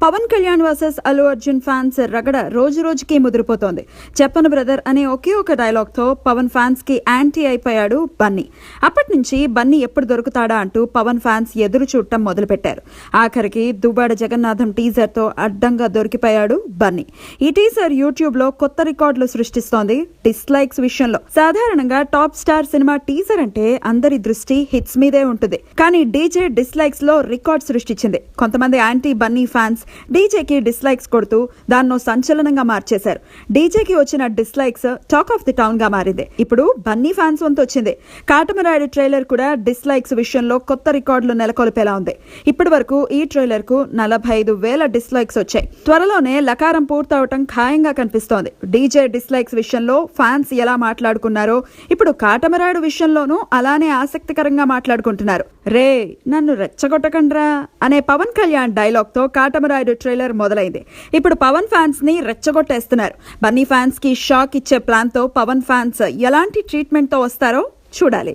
Pawan Kalyan versus Allu Arjun fans రగడ రోజు రోజుకి ముదిరిపోతోంది. చెప్పను బ్రదర్ అనే ఒకే ఒక డైలాగ్తో పవన్ ఫ్యాన్స్ కి యాంటీ అయిపోయాడు బన్నీ. అప్పటి నుంచి బన్నీ ఎప్పుడు దొరుకుతాడా అంటూ పవన్ ఫ్యాన్స్ ఎదురు చూడటం మొదలుపెట్టారు. ఆఖరికి దువ్వాడ జగన్నాథం టీజర్ తో అడ్డంగా దొరికిపోయాడు బన్నీ. ఈ టీజర్ యూట్యూబ్ లో కొత్త రికార్డులు సృష్టిస్తోంది డిస్లైక్స్ విషయంలో. సాధారణంగా టాప్ స్టార్ సినిమా టీజర్ అంటే అందరి దృష్టి హిట్స్ మీదే ఉంటుంది. కానీ డీజే డిస్లైక్స్ లో రికార్డ్ సృష్టించింది. కొంతమంది యాంటీ బన్నీ ఫ్యాన్స్ డీజేకి డిస్లైక్స్ కొడుతూ దాన్నో సంచలనంగా మార్చేశారు. డీజేకి వచ్చిన dislikes talk of the town గా మారింది. ఇప్పుడు బన్నీ ఫ్యాన్స్ వంతు వచ్చింది. కాటమరాయుడు ట్రైలర్ కూడా డిస్లైక్స్ విషయంలో కొత్త రికార్డులు నెలకొల్పేలా ఉంది. ఇప్పటి వరకు ఈ ట్రైలర్ కు 45,000 డిస్లైక్స్ వచ్చాయి. త్వరలోనే లకారం పూర్తవటం ఖాయంగా కనిపిస్తోంది. డీజే డిస్లైక్స్ విషయంలో ఫ్యాన్స్ ఎలా మాట్లాడుకున్నారో ఇప్పుడు కాటమరాయుడు విషయంలోనూ అలానే ఆసక్తికరంగా మాట్లాడుకుంటున్నారు. రే నన్ను రెచ్చగొట్టకండ్రా అనే పవన్ కళ్యాణ్ డైలాగ్ తో కాటమరాయుడు ట్రైలర్ మొదలైంది. ఇప్పుడు పవన్ ఫ్యాన్స్ ని రెచ్చగొట్టేస్తున్నారు. బన్నీ ఫ్యాన్స్ కి షాక్ ఇచ్చే ప్లాన్ తో పవన్ ఫ్యాన్స్ ఎలాంటి ట్రీట్మెంట్ తో వస్తారో చూడాలి.